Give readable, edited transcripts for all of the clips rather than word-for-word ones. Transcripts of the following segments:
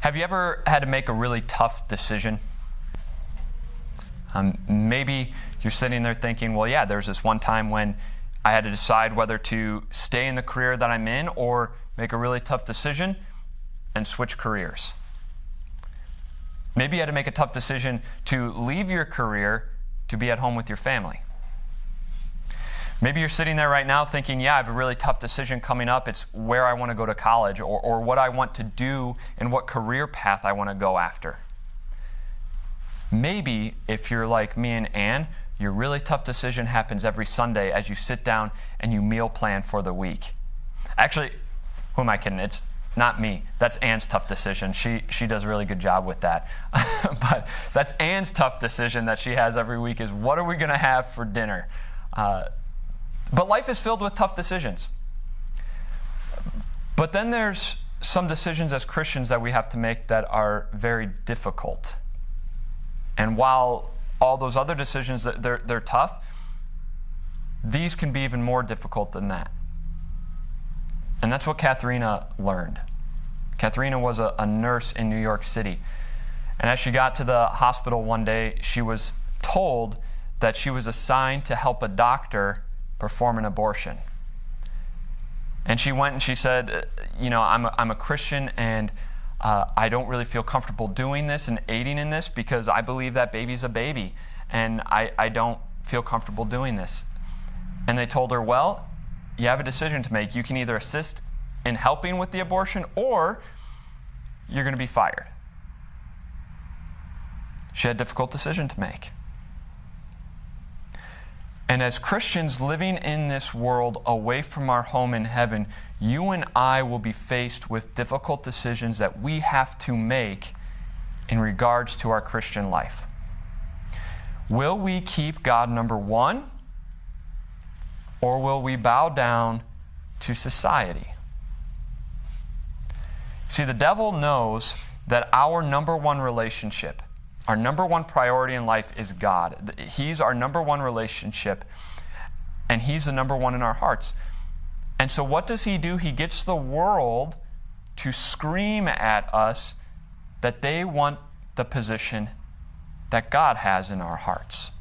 Have you ever had to make a really tough decision? Maybe you're sitting there thinking, well, yeah, there's this one time when I had to decide whether to stay in the career that I'm in or make a really tough decision and switch careers. Maybe you had to make a tough decision to leave your career to be at home with your family. Maybe you're sitting there right now thinking, yeah, I have a really tough decision coming up. It's where I want to go to college or what I want to do and what career path I want to go after. Maybe if you're like me and Ann, your really tough decision happens every Sunday as you sit down and you meal plan for the week. Actually, who am I kidding? It's not me. That's Ann's tough decision. She does a really good job with that. But that's Ann's tough decision that she has every week is what are we going to have for dinner? But life is filled with tough decisions. But then there's some decisions as Christians that we have to make that are very difficult. And while all those other decisions, they're tough, these can be even more difficult than that. And that's what Katharina learned. Katharina was a nurse in New York City. And as she got to the hospital one day, she was told that she was assigned to help a doctor perform an abortion. And she went and she said, I'm a Christian and I don't really feel comfortable doing this and aiding in this because I believe that baby's a baby and I don't feel comfortable doing this. And they told her, well, you have a decision to make. You can either assist in helping with the abortion or you're going to be fired. She had a difficult decision to make. And as Christians living in this world away from our home in heaven, you and I will be faced with difficult decisions that we have to make in regards to our Christian life. Will we keep God number one, or will we bow down to society? See, the devil knows that our number one relationship, our number one priority in life is God. He's our number one relationship, and He's the number one in our hearts. And so what does He do? He gets the world to scream at us that they want the position that God has in our hearts.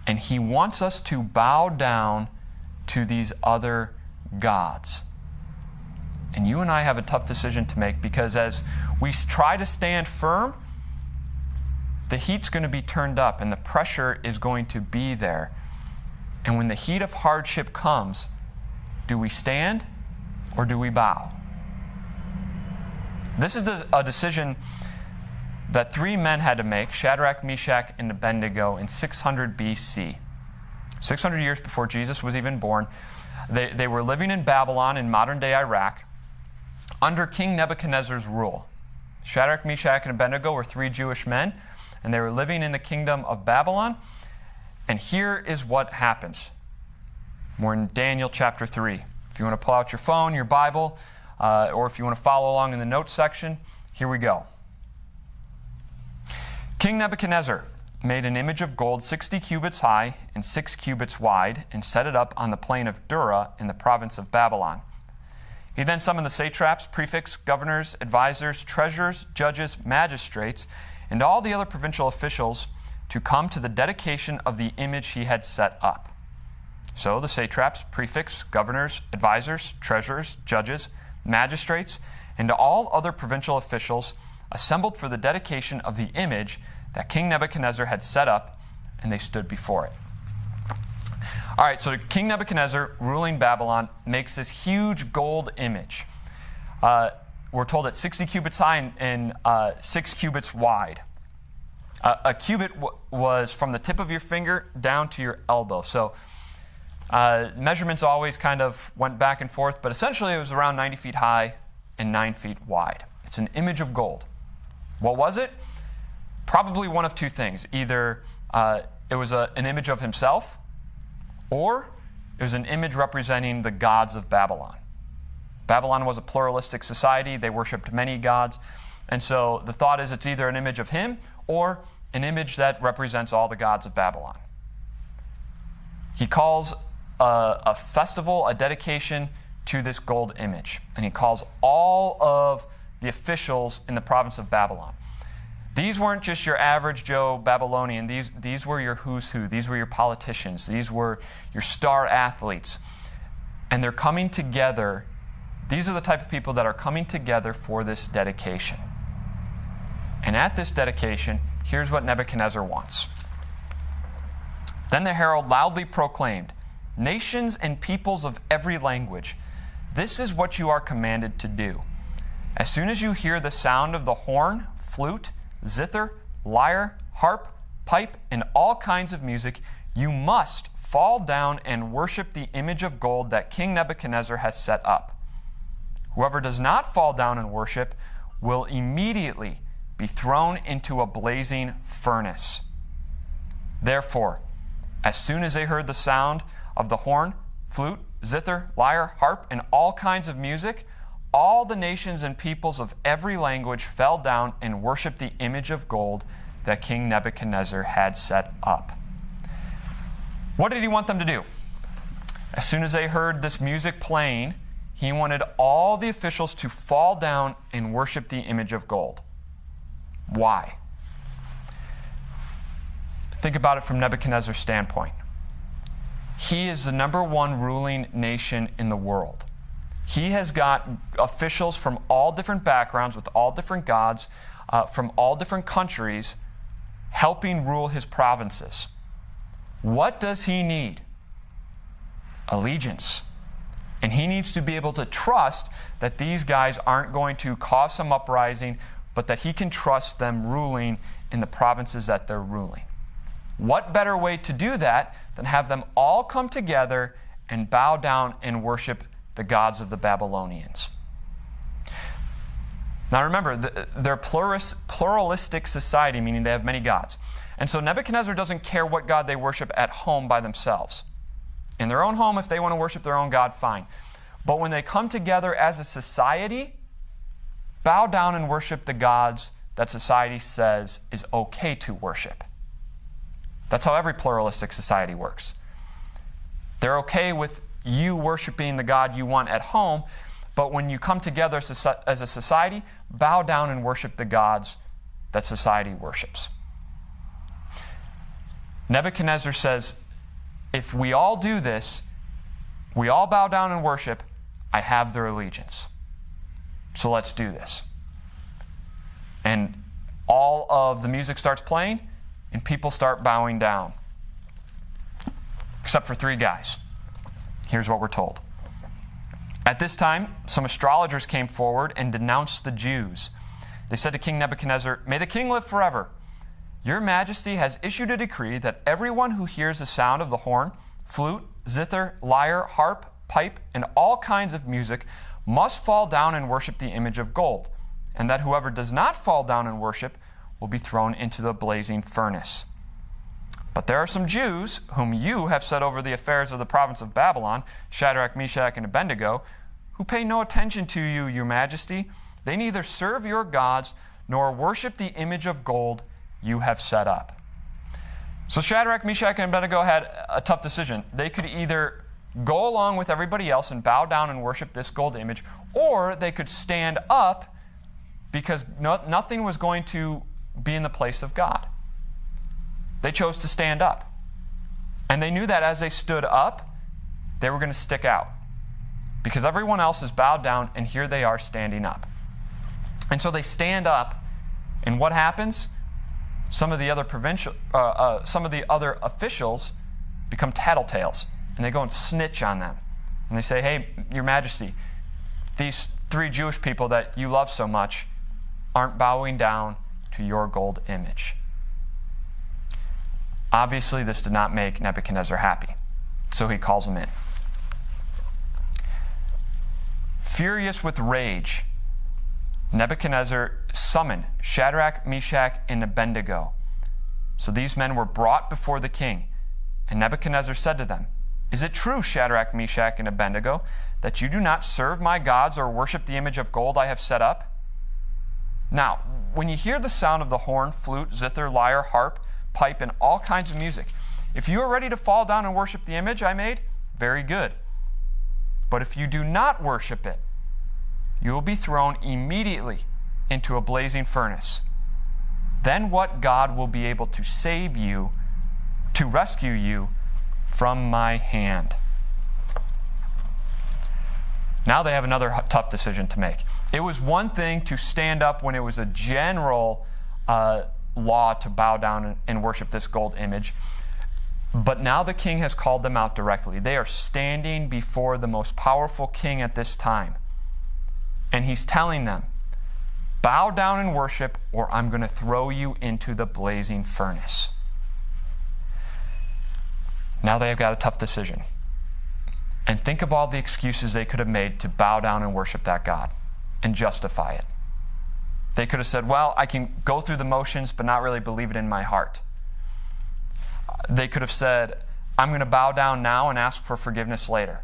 And He wants us to bow down to these other gods. And you and I have a tough decision to make because as we try to stand firm, the heat's going to be turned up and the pressure is going to be there. And when the heat of hardship comes, do we stand or do we bow? This is a decision that three men had to make, Shadrach, Meshach, and Abednego, in 600 BC. 600 years before Jesus was even born. They were living in Babylon in modern-day Iraq under King Nebuchadnezzar's rule. Shadrach, Meshach, and Abednego were three Jewish men, and they were living in the kingdom of Babylon. And here is what happens. We're in Daniel chapter 3. If you want to pull out your phone, your Bible, or if you want to follow along in the notes section, here we go. King Nebuchadnezzar made an image of gold 60 cubits high and 6 cubits wide and set it up on the plain of Dura in the province of Babylon. He then summoned the satraps, prefects, governors, advisors, treasurers, judges, magistrates, and all the other provincial officials to come to the dedication of the image he had set up. So the satraps, prefects, governors, advisors, treasurers, judges, magistrates, and all other provincial officials assembled for the dedication of the image that King Nebuchadnezzar had set up, and they stood before it. All right, so King Nebuchadnezzar, ruling Babylon, makes this huge gold image. We're told it's 60 cubits high and 6 cubits wide. A cubit was from the tip of your finger down to your elbow. So measurements always kind of went back and forth, but essentially it was around 90 feet high and 9 feet wide. It's an image of gold. What was it? Probably one of two things. Either it was an image of himself, or it was an image representing the gods of Babylon. Babylon was a pluralistic society. They worshipped many gods. And so the thought is it's either an image of him or an image that represents all the gods of Babylon. He calls a festival, a dedication to this gold image. And he calls all of the officials in the province of Babylon. These weren't just your average Joe Babylonian. These were your who's who. These were your politicians. These were your star athletes. And they're coming together. These are the type of people that are coming together for this dedication. And at this dedication, here's what Nebuchadnezzar wants. Then the herald loudly proclaimed, "Nations and peoples of every language, this is what you are commanded to do. As soon as you hear the sound of the horn, flute, zither, lyre, harp, pipe, and all kinds of music, you must fall down and worship the image of gold that King Nebuchadnezzar has set up. Whoever does not fall down and worship will immediately be thrown into a blazing furnace." Therefore, as soon as they heard the sound of the horn, flute, zither, lyre, harp, and all kinds of music, all the nations and peoples of every language fell down and worshiped the image of gold that King Nebuchadnezzar had set up. What did he want them to do? As soon as they heard this music playing, he wanted all the officials to fall down and worship the image of gold. Why? Think about it from Nebuchadnezzar's standpoint. He is the number one ruling nation in the world. He has got officials from all different backgrounds, with all different gods, from all different countries, helping rule his provinces. What does he need? Allegiance. And he needs to be able to trust that these guys aren't going to cause some uprising, but that he can trust them ruling in the provinces that they're ruling. What better way to do that than have them all come together and bow down and worship the gods of the Babylonians? Now remember, they're a pluralistic society, meaning they have many gods. And so Nebuchadnezzar doesn't care what god they worship at home by themselves. In their own home, if they want to worship their own god, fine. But when they come together as a society, bow down and worship the gods that society says is okay to worship. That's how every pluralistic society works. They're okay with you worshiping the God you want at home, but when you come together as a society, bow down and worship the gods that society worships. Nebuchadnezzar says, if we all do this, we all bow down and worship, I have their allegiance. So let's do this. And all of the music starts playing, and people start bowing down. Except for three guys. Here's what we're told. At this time, some astrologers came forward and denounced the Jews. They said to King Nebuchadnezzar, "May the king live forever. Your Majesty has issued a decree that everyone who hears the sound of the horn, flute, zither, lyre, harp, pipe, and all kinds of music must fall down and worship the image of gold, and that whoever does not fall down and worship will be thrown into the blazing furnace. But there are some Jews whom you have set over the affairs of the province of Babylon, Shadrach, Meshach, and Abednego, who pay no attention to you, your Majesty. They neither serve your gods nor worship the image of gold you have set up." So Shadrach, Meshach, and Abednego had a tough decision. They could either go along with everybody else and bow down and worship this gold image, or they could stand up because nothing was going to be in the place of God. They chose to stand up. And they knew that as they stood up, they were going to stick out. Because everyone else is bowed down, and here they are standing up. And so they stand up, and what happens? Some of the other officials become tattletales, and they go and snitch on them. And they say, "Hey, your Majesty, these three Jewish people that you love so much aren't bowing down to your gold image." Obviously, this did not make Nebuchadnezzar happy, so he calls him in. Furious with rage, Nebuchadnezzar summoned Shadrach, Meshach, and Abednego. So these men were brought before the king, and Nebuchadnezzar said to them, "Is it true, Shadrach, Meshach, and Abednego, that you do not serve my gods or worship the image of gold I have set up? Now, when you hear the sound of the horn, flute, zither, lyre, harp, pipe, and all kinds of music, if you are ready to fall down and worship the image I made, very good. But if you do not worship it, you will be thrown immediately into a blazing furnace. Then what God will be able to save you, to rescue you from my hand?" Now they have another tough decision to make. It was one thing to stand up when it was a general law to bow down and worship this gold image. But now the king has called them out directly. They are standing before the most powerful king at this time. And he's telling them, "Bow down and worship, or I'm going to throw you into the blazing furnace." Now they have got a tough decision. And think of all the excuses they could have made to bow down and worship that God and justify it. They could have said, "Well, I can go through the motions, but not really believe it in my heart." They could have said, "I'm going to bow down now and ask for forgiveness later."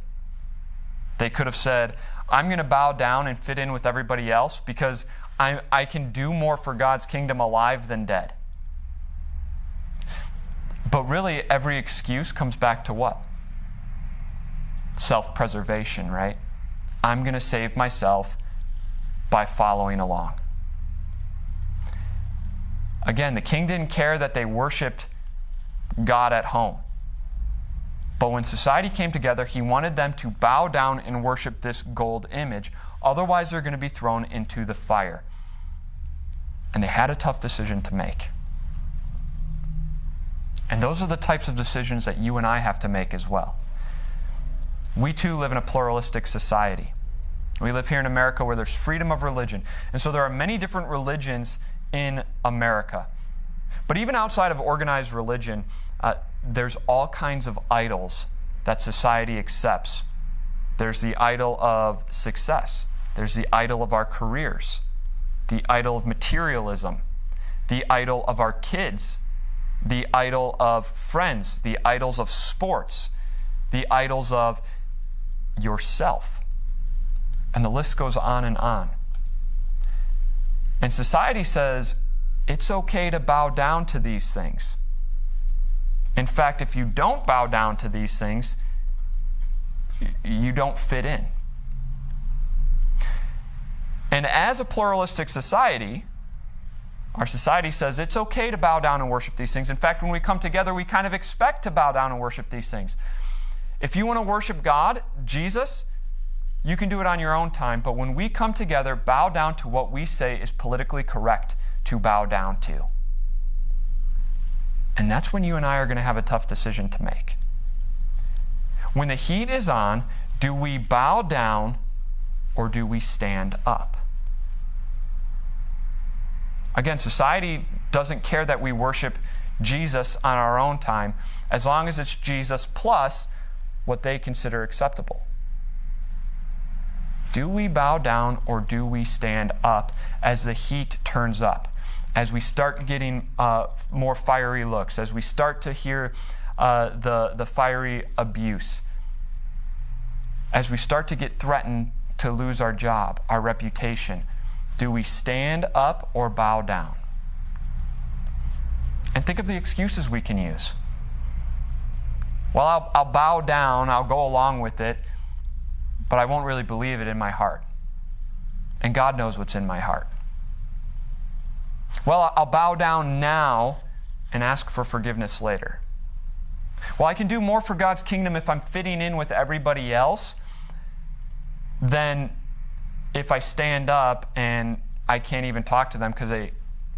They could have said, "I'm going to bow down and fit in with everybody else because I can do more for God's kingdom alive than dead." But really, every excuse comes back to what? Self-preservation, right? I'm going to save myself by following along. Again, the king didn't care that they worshiped God at home. But when society came together, he wanted them to bow down and worship this gold image. Otherwise, they're going to be thrown into the fire. And they had a tough decision to make. And those are the types of decisions that you and I have to make as well. We too live in a pluralistic society. We live here in America where there's freedom of religion. And so there are many different religions in America. But even outside of organized religion, there's all kinds of idols that society accepts. There's the idol of success. There's the idol of our careers. The idol of materialism. The idol of our kids. The idol of friends. The idols of sports. The idols of yourself. And the list goes on and on. And society says it's okay to bow down to these things. In fact, if you don't bow down to these things, you don't fit in. And as a pluralistic society, our society says it's okay to bow down and worship these things. In fact, when we come together, we kind of expect to bow down and worship these things. If you want to worship God, Jesus, you can do it on your own time. But when we come together, bow down to what we say is politically correct to bow down to. And that's when you and I are going to have a tough decision to make. When the heat is on, do we bow down or do we stand up? Again, society doesn't care that we worship Jesus on our own time as long as it's Jesus plus what they consider acceptable. Do we bow down or do we stand up as the heat turns up? As we start getting more fiery looks, as we start to hear the fiery abuse, as we start to get threatened to lose our job, our reputation, do we stand up or bow down? And think of the excuses we can use. Well, I'll bow down, I'll go along with it, but I won't really believe it in my heart. And God knows what's in my heart. Well, I'll bow down now and ask for forgiveness later. Well, I can do more for God's kingdom if I'm fitting in with everybody else than if I stand up and I can't even talk to them because they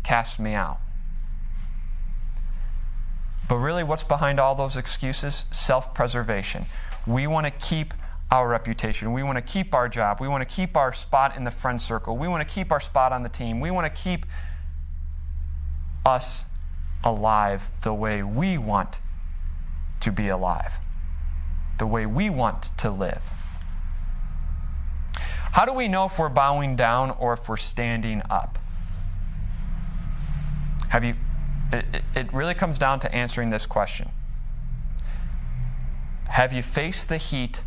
cast me out. But really, what's behind all those excuses? Self-preservation. We want to keep our reputation. We want to keep our job. We want to keep our spot in the friend circle. We want to keep our spot on the team. We want to keep us alive the way we want to be alive, the way we want to live. How do we know if we're bowing down or if we're standing up? It really comes down to answering this question. Have you faced the heat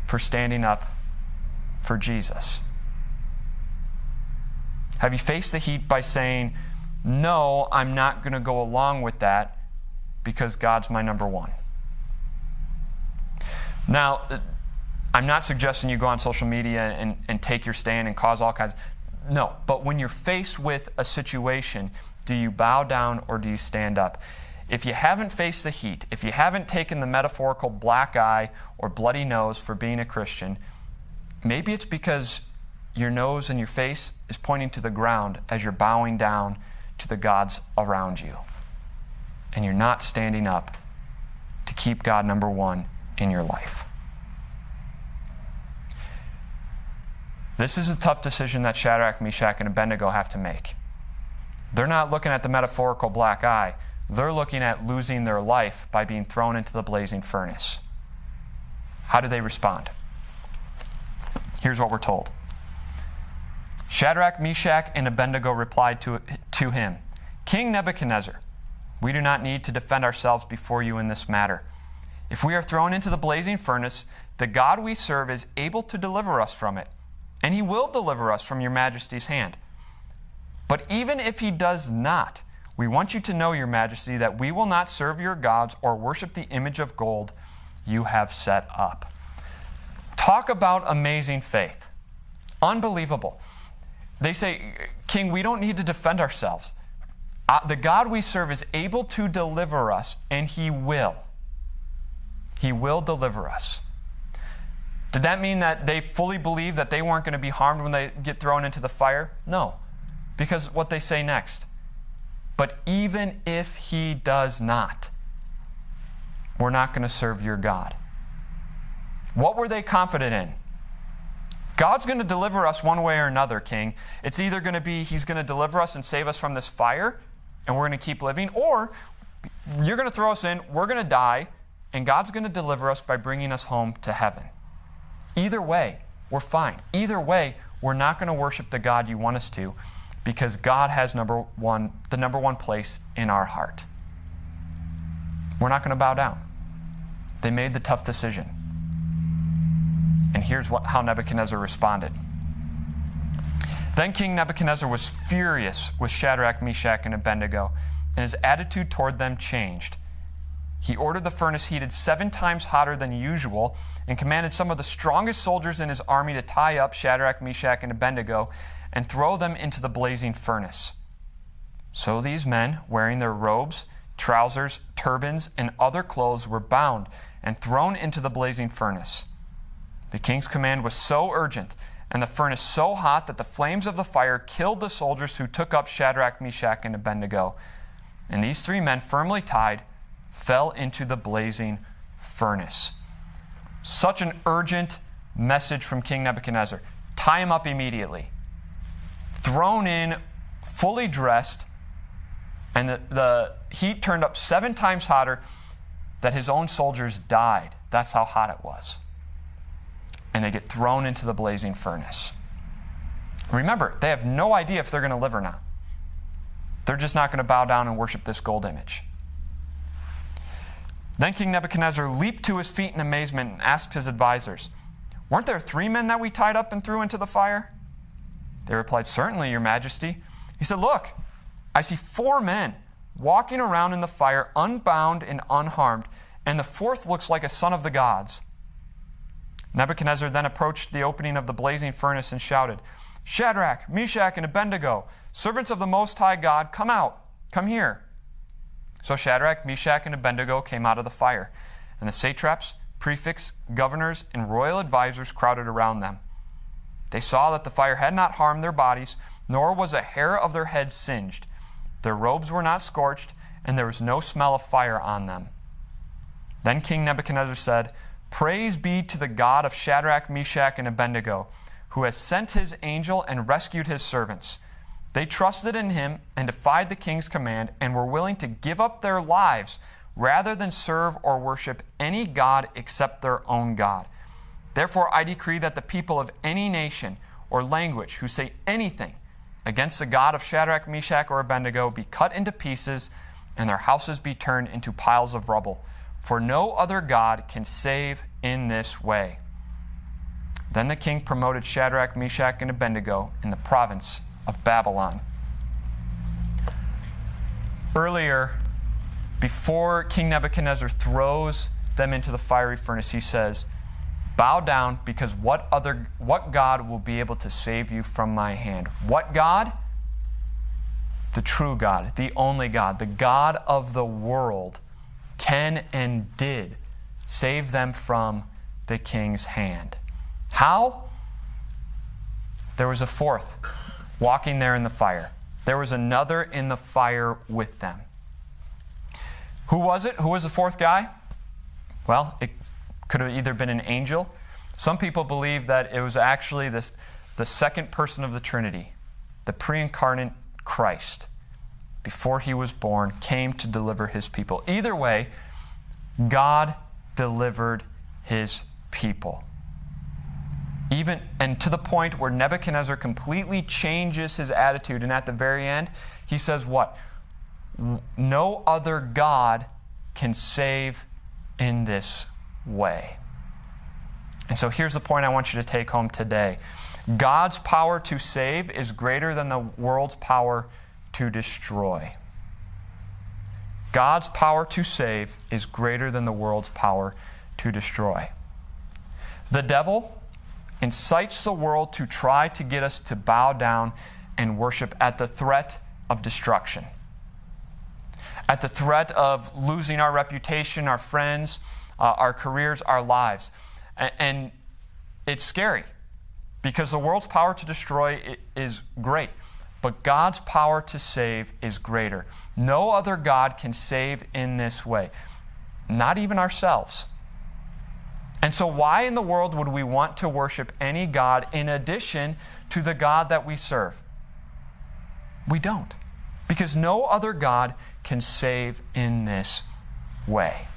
for standing up for Jesus? Have you faced the heat by saying, no, I'm not going to go along with that because God's my number one? Now, I'm not suggesting you go on social media and take your stand and cause all kinds. No, but when you're faced with a situation, do you bow down or do you stand up? If you haven't faced the heat, if you haven't taken the metaphorical black eye or bloody nose for being a Christian, maybe it's because your nose and your face is pointing to the ground as you're bowing down to the gods around you. And you're not standing up to keep God number one in your life. This is a tough decision that Shadrach, Meshach, and Abednego have to make. They're not looking at the metaphorical black eye. They're looking at losing their life by being thrown into the blazing furnace. How do they respond? Here's what we're told. Shadrach, Meshach, and Abednego replied to him, King Nebuchadnezzar, we do not need to defend ourselves before you in this matter. If we are thrown into the blazing furnace, the God we serve is able to deliver us from it, and he will deliver us from your majesty's hand. But even if he does not, we want you to know, your majesty, that we will not serve your gods or worship the image of gold you have set up. Talk about amazing faith. Unbelievable. They say, King, we don't need to defend ourselves. The God we serve is able to deliver us, and he will. He will deliver us. Did that mean that they fully believed that they weren't going to be harmed when they get thrown into the fire? No, because what they say next. But even if he does not, we're not going to serve your God. What were they confident in? God's going to deliver us one way or another, King. It's either going to be he's going to deliver us and save us from this fire, and we're going to keep living, or you're going to throw us in, we're going to die, and God's going to deliver us by bringing us home to heaven. Either way, we're fine. Either way, we're not going to worship the God you want us to, because God has the number one place in our heart. We're not going to bow down. They made the tough decision. And here's how Nebuchadnezzar responded. Then King Nebuchadnezzar was furious with Shadrach, Meshach, and Abednego, and his attitude toward them changed. He ordered the furnace heated 7 times hotter than usual and commanded some of the strongest soldiers in his army to tie up Shadrach, Meshach, and Abednego and throw them into the blazing furnace. So these men, wearing their robes, trousers, turbans, and other clothes, were bound and thrown into the blazing furnace. The king's command was so urgent and the furnace so hot that the flames of the fire killed the soldiers who took up Shadrach, Meshach, and Abednego. And these 3 men, firmly tied, fell into the blazing furnace. Such an urgent message from King Nebuchadnezzar. Tie him up immediately. Thrown in, fully dressed, and the heat turned up 7 times hotter that his own soldiers died. That's how hot it was. And they get thrown into the blazing furnace. Remember, they have no idea if they're going to live or not. They're just not going to bow down and worship this gold image. Then King Nebuchadnezzar leaped to his feet in amazement and asked his advisors, "Weren't there 3 men that we tied up and threw into the fire?" They replied, "Certainly, your majesty." He said, "Look, I see 4 men walking around in the fire, unbound and unharmed, and the 4th looks like a son of the gods." Nebuchadnezzar then approached the opening of the blazing furnace and shouted, "Shadrach, Meshach, and Abednego, servants of the Most High God, come out, come here." So Shadrach, Meshach, and Abednego came out of the fire, and the satraps, prefects, governors, and royal advisors crowded around them. They saw that the fire had not harmed their bodies, nor was a hair of their heads singed. Their robes were not scorched, and there was no smell of fire on them. Then King Nebuchadnezzar said, "Praise be to the God of Shadrach, Meshach, and Abednego, who has sent his angel and rescued his servants. They trusted in him and defied the king's command and were willing to give up their lives rather than serve or worship any god except their own God. Therefore, I decree that the people of any nation or language who say anything against the God of Shadrach, Meshach, or Abednego be cut into pieces and their houses be turned into piles of rubble. For no other God can save in this way." Then the king promoted Shadrach, Meshach, and Abednego in the province of Babylon. Earlier, before King Nebuchadnezzar throws them into the fiery furnace, he says, Bow down, because what God will be able to save you from my hand? What God? The true God, the only God, the God of the world, can and did save them from the king's hand. How? There was a fourth walking there in the fire. There was another in the fire with them. Who was it? Who was the fourth guy? Well, it could have either been an angel. Some people believe that it was actually the second person of the Trinity, the pre-incarnate Christ, before he was born, came to deliver his people. Either way, God delivered his people. And to the point where Nebuchadnezzar completely changes his attitude, and at the very end, he says what? No other God can save in this way. And so here's the point I want you to take home today. God's power to save is greater than the world's power to destroy. God's power to save is greater than the world's power to destroy. The devil incites the world to try to get us to bow down and worship at the threat of destruction, at the threat of losing our reputation, our friends, our careers, our lives. And it's scary, because the world's power to destroy is great, but God's power to save is greater. No other God can save in this way, not even ourselves. And so why in the world would we want to worship any God in addition to the God that we serve? We don't, because no other God can save in this way.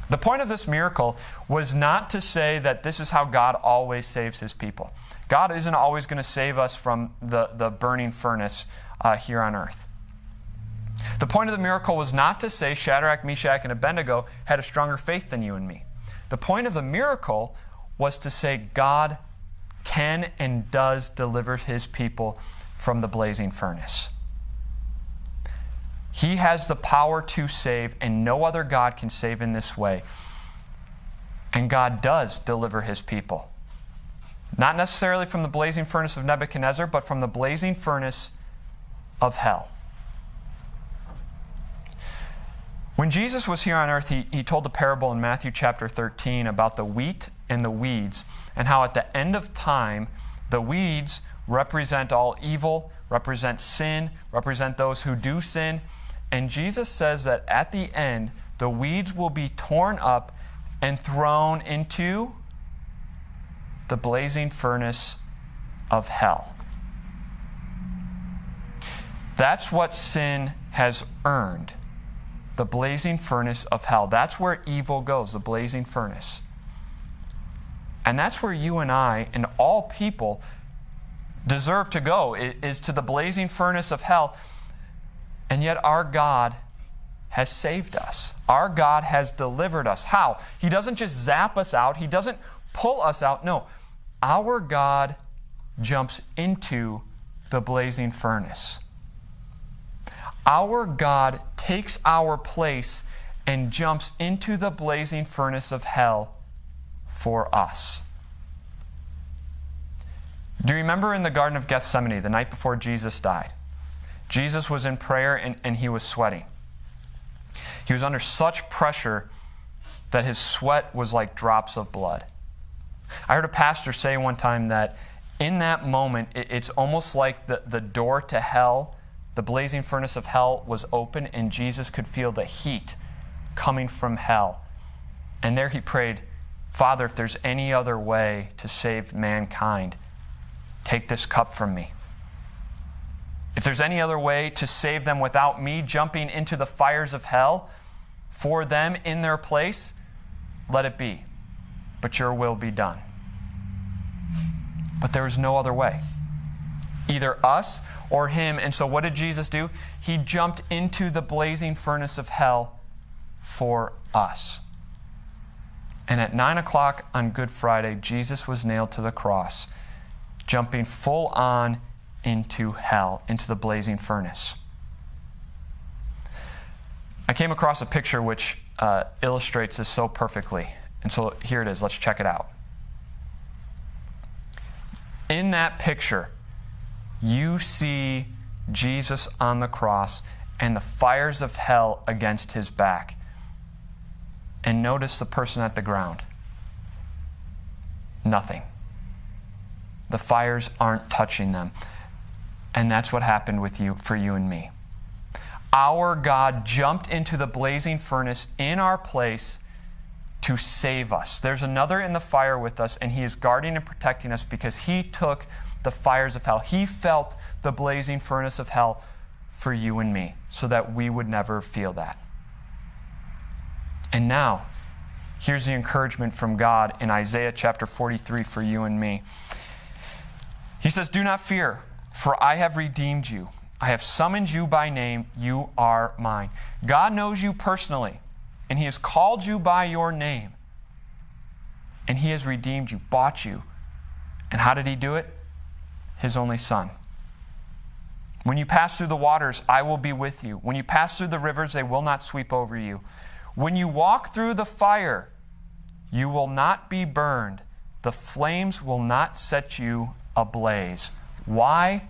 The point of this miracle was not to say that this is how God always saves his people. God isn't always going to save us from the burning furnace here on earth. The point of the miracle was not to say Shadrach, Meshach, and Abednego had a stronger faith than you and me. The point of the miracle was to say God can and does deliver his people from the blazing furnace. He has the power to save, and no other God can save in this way. And God does deliver his people. Not necessarily from the blazing furnace of Nebuchadnezzar, but from the blazing furnace of hell. When Jesus was here on earth, he told a parable in Matthew chapter 13 about the wheat and the weeds, and how at the end of time, the weeds represent all evil, represent sin, represent those who do sin. And Jesus says that at the end, the weeds will be torn up and thrown into the blazing furnace of hell. That's what sin has earned. The blazing furnace of hell. That's where evil goes, the blazing furnace. And that's where you and I and all people deserve to go, is to the blazing furnace of hell. And yet our God has saved us. Our God has delivered us. How? He doesn't just zap us out. He doesn't pull us out. No. Our God jumps into the blazing furnace. Our God takes our place and jumps into the blazing furnace of hell for us. Do you remember in the Garden of Gethsemane, the night before Jesus died? Jesus was in prayer and he was sweating. He was under such pressure that his sweat was like drops of blood. I heard a pastor say one time that in that moment, it's almost like the door to hell, the blazing furnace of hell, was open, and Jesus could feel the heat coming from hell. And there he prayed, Father, if there's any other way to save mankind, take this cup from me. If there's any other way to save them without me jumping into the fires of hell for them in their place, let it be. But your will be done. But there is no other way. Either us or him. And so what did Jesus do? He jumped into the blazing furnace of hell for us. And at 9 o'clock on Good Friday, Jesus was nailed to the cross, jumping full on into hell, into the blazing furnace. I came across a picture which illustrates this so perfectly. And so here it is. Let's check it out. In that picture, you see Jesus on the cross and the fires of hell against his back. And notice the person at the ground. Nothing. The fires aren't touching them. And that's what happened with you, for you and me. Our God jumped into the blazing furnace in our place to save us. There's another in the fire with us, and he is guarding and protecting us because he took the fires of hell. He felt the blazing furnace of hell for you and me so that we would never feel that. And now, here's the encouragement from God in Isaiah chapter 43 for you and me. He says, "Do not fear, for I have redeemed you. I have summoned you by name. You are mine." God knows you personally, and he has called you by your name. And he has redeemed you, bought you. And how did he do it? His only Son. When you pass through the waters, I will be with you. When you pass through the rivers, they will not sweep over you. When you walk through the fire, you will not be burned. The flames will not set you ablaze. Why?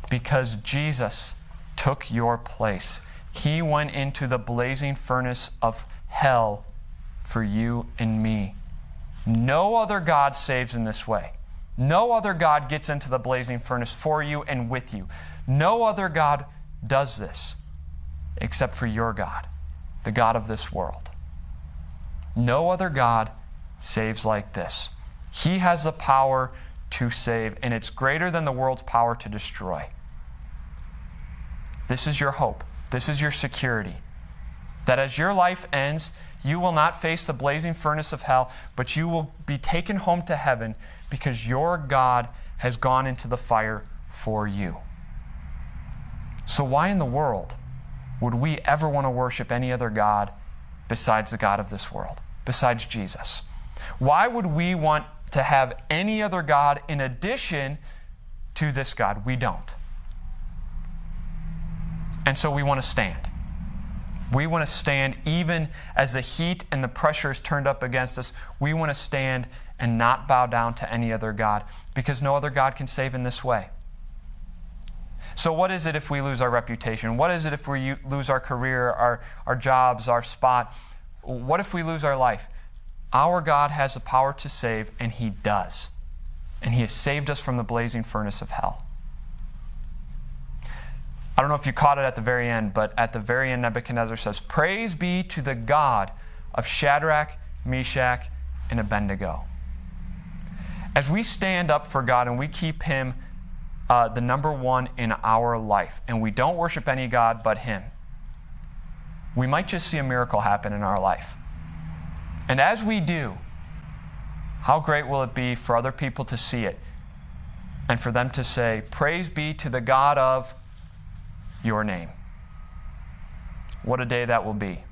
Because Jesus took your place. He went into the blazing furnace of hell for you and me. No other God saves in this way. No other God gets into the blazing furnace for you and with you. No other God does this except for your God, the God of this world. No other God saves like this. He has the power to save, and it's greater than the world's power to destroy. This is your hope. This is your security. That as your life ends, you will not face the blazing furnace of hell, but you will be taken home to heaven because your God has gone into the fire for you. So why in the world would we ever want to worship any other God besides the God of this world, besides Jesus? Why would we want to have any other God in addition to this God? We don't. And so we want to stand. We want to stand even as the heat and the pressure is turned up against us. We want to stand and not bow down to any other God because no other God can save in this way. So what is it if we lose our reputation? What is it if we lose our career, our jobs, our spot? What if we lose our life? Our God has the power to save, and he does. And he has saved us from the blazing furnace of hell. I don't know if you caught it at the very end, but at the very end, Nebuchadnezzar says, "Praise be to the God of Shadrach, Meshach, and Abednego." As we stand up for God and we keep him the number one in our life, and we don't worship any God but him, we might just see a miracle happen in our life. And as we do, how great will it be for other people to see it and for them to say, "Praise be to the God of your name." What a day that will be.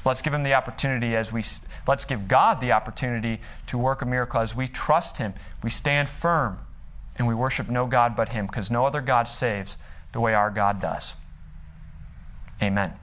Let's give him the opportunity let's give God the opportunity to work a miracle as we trust him, we stand firm, and we worship no God but him, because no other God saves the way our God does. Amen.